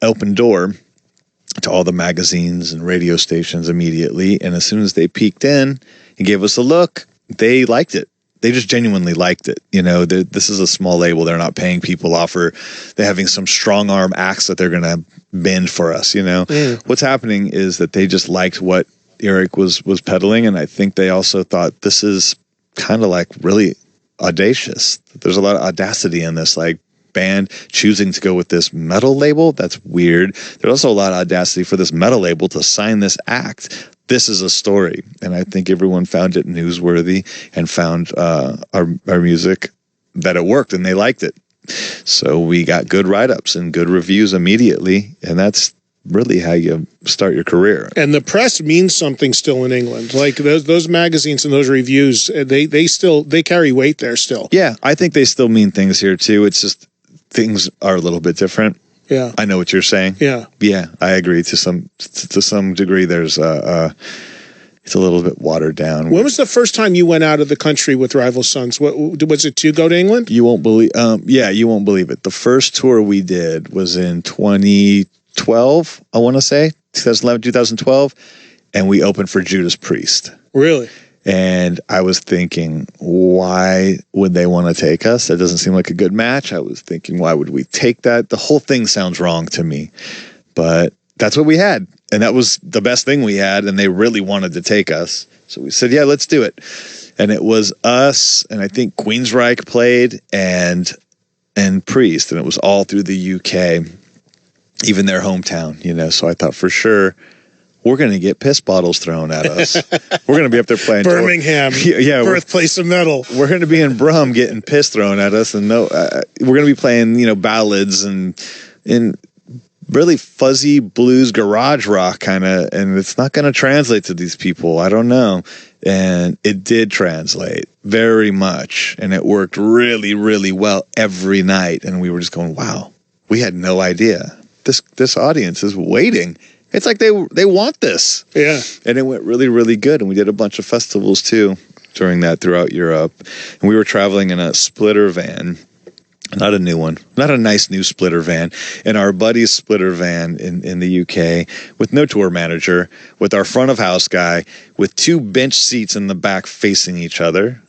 open door to all the magazines and radio stations immediately. And as soon as they peeked in and gave us a look, they liked it. They just genuinely liked it. You know, this is a small label. They're not paying people off, or they're having some strong arm acts that they're going to bend for us. You know, what's happening is that they just liked what Eric was peddling. And I think they also thought this is kind of like really audacious. There's a lot of audacity in this, like, band choosing to go with this metal label. That's weird. There's also a lot of audacity for this metal label to sign this act. This is a story, and I think everyone found it newsworthy and found our music, that it worked, and they liked it. So we got good write-ups and good reviews immediately, and that's really how you start your career. And the press means something still in England. Like those magazines and those reviews, they carry weight there still. Yeah, I think they still mean things here too. It's just things are a little bit different. Yeah, I know what you're saying. Yeah, I agree to some degree. There's it's a little bit watered down. When was the first time you went out of the country with Rival Sons? What was it, to go to England? You won't believe. You won't believe it. The first tour we did was in 2012. I want to say 2011, 2012, and we opened for Judas Priest. Really? And I was thinking, why would they want to take us? That doesn't seem like a good match. I was thinking, why would we take that? The whole thing sounds wrong to me. But that's what we had. And that was the best thing we had. And they really wanted to take us. So we said, yeah, let's do it. And it was us, and I think Queensryche played, and Priest. And it was all through the UK, even their hometown, you know. So I thought, for sure, we're going to get piss bottles thrown at us. We're going to be up there playing Birmingham, birthplace of metal. We're going to be in Brum getting piss thrown at us, and we're going to be playing, you know, ballads and really fuzzy blues, garage rock kind of, and it's not going to translate to these people. I don't know. And it did translate very much, and it worked really, really well every night. And we were just going, wow, we had no idea. This audience is waiting. It's like they want this. Yeah. And it went really, really good. And we did a bunch of festivals too during that throughout Europe. And we were traveling in a splitter van, not a new one, not a nice new splitter van, in our buddy's splitter van in the UK, with no tour manager, with our front of house guy, with two bench seats in the back facing each other,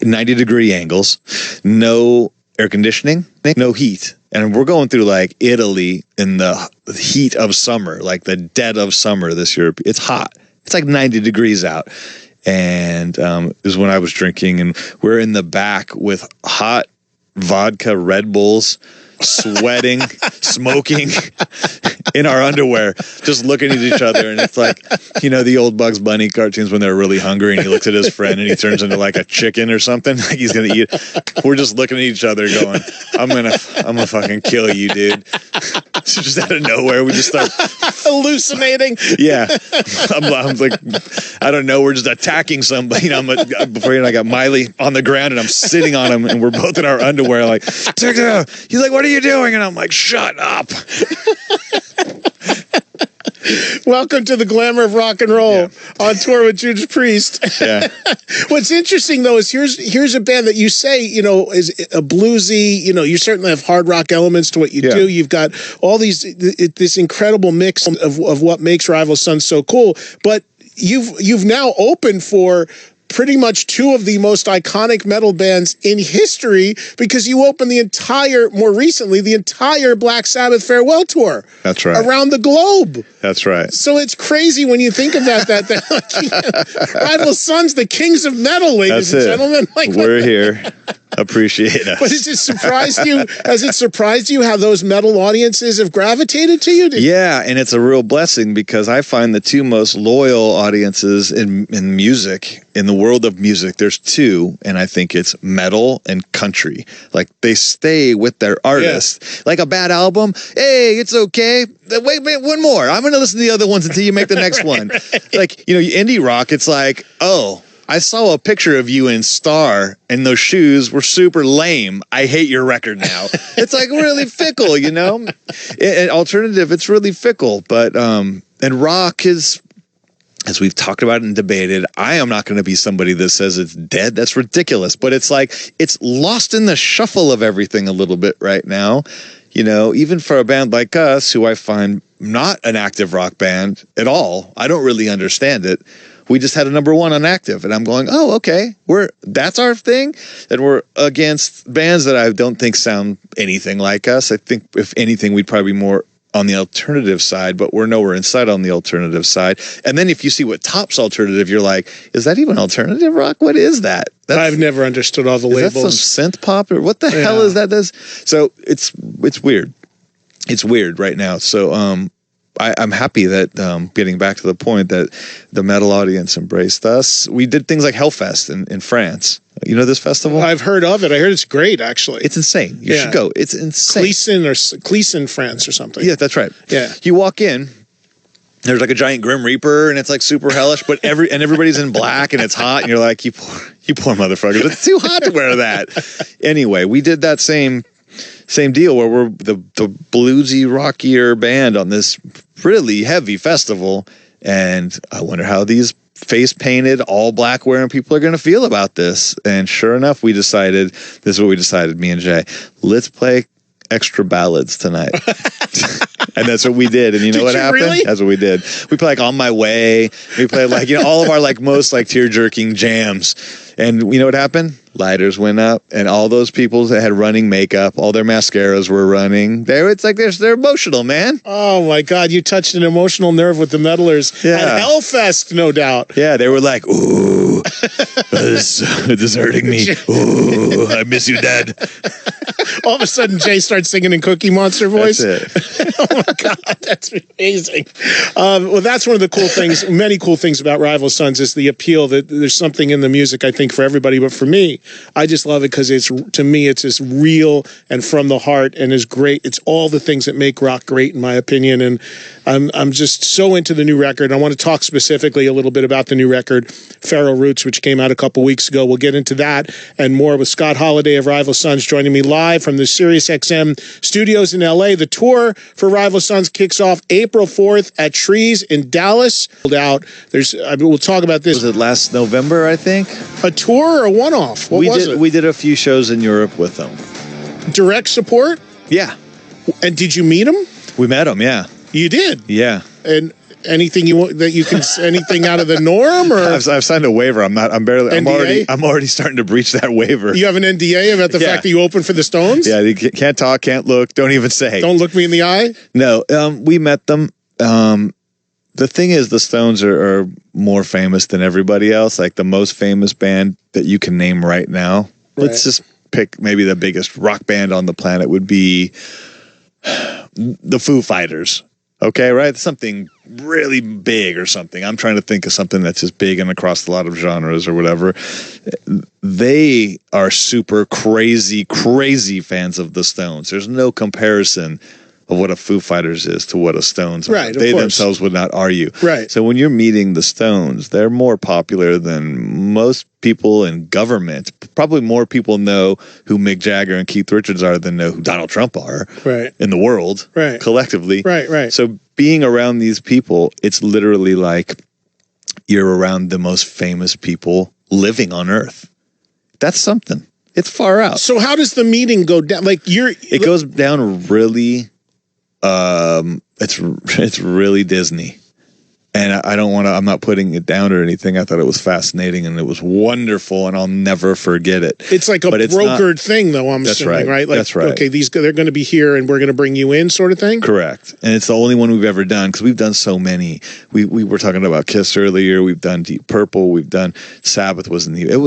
90-degree angles, no air conditioning, no heat. And we're going through like Italy in the heat of summer, like the dead of summer this year. It's hot. It's like 90 degrees out. And it was when I was drinking, and we're in the back with hot vodka Red Bulls, sweating, smoking in our underwear, just looking at each other. And it's like, you know, the old Bugs Bunny cartoons when they're really hungry and he looks at his friend and he turns into like a chicken or something, like he's going to eat. We're just looking at each other going, I'm gonna fucking kill you, dude. So just out of nowhere, we just start hallucinating. Yeah. I'm like, I don't know. We're just attacking somebody. You know, before you know, I got Miley on the ground and I'm sitting on him and we're both in our underwear, like, check it out. He's like, what are you doing? And I'm like, shut up. Welcome to the glamour of rock and roll, on tour with Judas Priest. Yeah. What's interesting though is here's a band that you say, you know, is a bluesy, you know, you certainly have hard rock elements to what you do. You've got all this incredible mix of what makes Rival Sons so cool, but you've now opened for pretty much two of the most iconic metal bands in history, because you opened more recently, the entire Black Sabbath farewell tour. That's right. Around the globe. That's right. So it's crazy when you think about that. Rival Sons, the kings of metal, ladies and gentlemen. Like, we're here. Appreciate us. But has it surprised you? Has it surprised you how those metal audiences have gravitated to you? Yeah, and it's a real blessing, because I find the two most loyal audiences in music, in the world of music, there's two, and I think it's metal and country. Like, they stay with their artist. Like a bad album, hey, it's okay. Wait, one more. I'm going to listen to the other ones until you make the next one. Right. Like, you know, indie rock, it's like, oh, I saw a picture of you in Star, and those shoes were super lame. I hate your record now. It's like really fickle, you know? Alternative, it's really fickle. But, and rock is, as we've talked about and debated, I am not going to be somebody that says it's dead. That's ridiculous. But it's like, it's lost in the shuffle of everything a little bit right now. You know, even for a band like us, who I find not an active rock band at all, I don't really understand it. We just had a number one on active, and I'm going, oh, okay, that's our thing, and we're against bands that I don't think sound anything like us. I think if anything, we'd probably be more on the alternative side, but we're nowhere inside on the alternative side. And then if you see what tops alternative, you're like, is that even alternative rock? What is that? I've never understood all the labels. Is that some synth pop, or what the hell is that? So it's weird. It's weird right now. So I'm happy that getting back to the point that the metal audience embraced us. We did things like Hellfest in France. You know this festival? I've heard of it. I heard it's great, actually. It's insane. You should go. It's insane. Cleeson, France or something. Yeah, that's right. Yeah. You walk in, there's like a giant Grim Reaper, and it's like super hellish, but everybody's in black, and it's hot, and you're like, you poor motherfuckers. It's too hot to wear that. Anyway, we did that same deal where we're the bluesy, rockier band on this really heavy festival, and I wonder how these face painted, all black wearing people are going to feel about this. And sure enough, this is what we decided, me and Jay, let's play extra ballads tonight. And that's what we did. And you know what happened? Really? That's what we did. We played like On My Way. We played like, you know, all of our like most like tear jerking jams. And you know what happened? Lighters went up, and all those people that had running makeup, all their mascaras were running. They're emotional, man. Oh my God, you touched an emotional nerve with the metalers at Hellfest, no doubt. Yeah, they were like, ooh, this is hurting me. Ooh, I miss you, Dad. All of a sudden, Jay starts singing in Cookie Monster voice. That's it. Oh my God, that's amazing. Well, that's one of the cool things, many cool things about Rival Sons is the appeal that there's something in the music, I think, for everybody. But for me, I just love it because to me, it's as real and from the heart and is great. It's all the things that make rock great, in my opinion. And I'm just so into the new record. I want to talk specifically a little bit about the new record, Feral Roots, which came out a couple weeks ago. We'll get into that and more with Scott Holiday of Rival Sons joining me live from the SiriusXM studios in LA. The tour for Rival Sons kicks off April 4th at Trees in Dallas. We'll talk about this. Was it last November, I think? A tour or a one-off? What was it? We did a few shows in Europe with them. Direct support? Yeah. And did you meet them? We met them, yeah. You did? Yeah. And anything anything out of the norm, or I've signed a waiver. I'm already starting to breach that waiver. You have an NDA about the fact that you opened for the Stones? Yeah, you can't talk, can't look, don't even say. Don't look me in the eye? No, we met them. The thing is, the Stones are more famous than everybody else, like the most famous band that you can name right now. Right. Let's just pick maybe the biggest rock band on the planet would be the Foo Fighters. Okay, right? Something really big or something. I'm trying to think of something that's just big and across a lot of genres or whatever. They are super crazy fans of the Stones. There's no comparison of what a Foo Fighters is to what a Stones are. Right, they themselves would not argue. Right. So when you're meeting the Stones, they're more popular than most people in government. Probably more people know who Mick Jagger and Keith Richards are than know who Donald Trump are in the world collectively. Right. So being around these people, it's literally like you're around the most famous people living on Earth. That's something. It's far out. So how does the meeting go down? It goes down really... it's really Disney, and I'm not putting it down or anything. I thought it was fascinating and it was wonderful, and I'll never forget it. It's like a brokered thing, though. I'm assuming, right? Like, that's right. Okay, they're going to be here, and we're going to bring you in, sort of thing. Correct, and it's the only one we've ever done because we've done so many. We were talking about Kiss earlier. We've done Deep Purple. We've done Sabbath.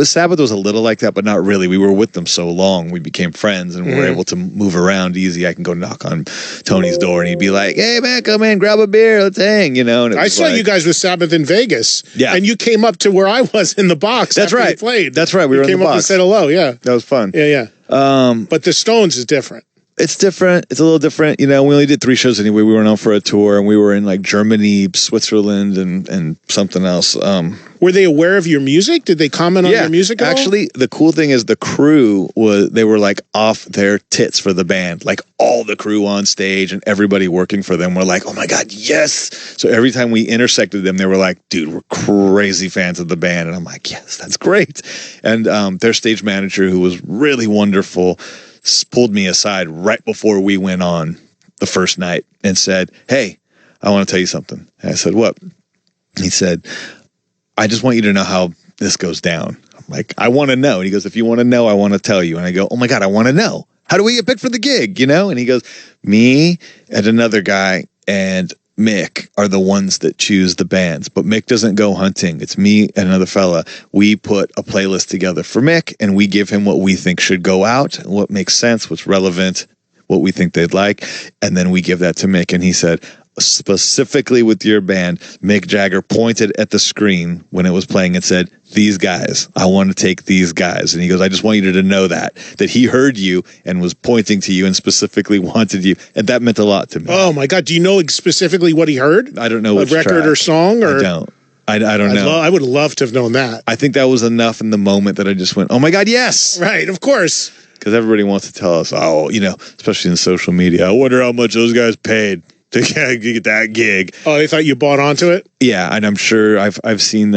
Sabbath was a little like that, but not really. We were with them so long, we became friends, and we were able to move around easy. I can go knock on Tony's door, and he'd be like, "Hey man, come in, grab a beer, let's hang." You know. And I saw you guys with Sabbath in Vegas. Yeah, and you came up to where I was in the box. That's right. You played. That's right. We were in the box. Came up and said hello. Yeah, that was fun. Yeah. But the Stones is different. It's different. It's a little different. You know, we only did 3 shows anyway. We went on for a tour, and we were in like Germany, Switzerland, and something else. Were they aware of your music? Did they comment on your music at all? Actually, the cool thing is the crew they were like off their tits for the band. Like all the crew on stage and everybody working for them were like, "Oh my God, yes!" So every time we intersected them, they were like, "Dude, we're crazy fans of the band." And I'm like, "Yes, that's great." And their stage manager, who was really wonderful, pulled me aside right before we went on the first night and said, "Hey, I want to tell you something." And I said, "What?" He said, "I just want you to know how this goes down." I'm like, "I want to know." And he goes, "If you want to know, I want to tell you." And I go, "Oh my God, I want to know. How do we get picked for the gig?" And he goes, "Me and another guy and Mick are the ones that choose the bands, but Mick doesn't go hunting. It's me and another fella. We put a playlist together for Mick, and we give him what we think should go out, what makes sense, what's relevant, what we think they'd like, and then we give that to Mick." And he said, "Specifically with your band, Mick Jagger pointed at the screen when it was playing and said, 'These guys, I want to take these guys.'" And he goes, "I just want you to know that he heard you and was pointing to you and specifically wanted you." And that meant a lot to me. Oh my God. Do you know specifically what he heard? I don't know which record track. or song? Or I don't. I don't know. I would love to have known that. I think that was enough in the moment that I just went, "Oh my God, yes!" Right, of course. Because everybody wants to tell us, especially in social media, "I wonder how much those guys paid to get that gig." Oh, they thought you bought onto it? Yeah, and I'm sure I've seen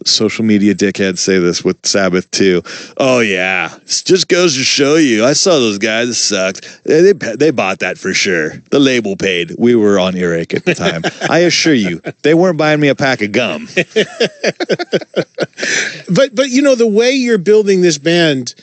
social media dickheads say this with Sabbath too. "Oh yeah, it just goes to show you. I saw those guys. It sucked. They bought that for sure. The label paid." We were on earache at the time. I assure you, they weren't buying me a pack of gum. But the way you're building this band,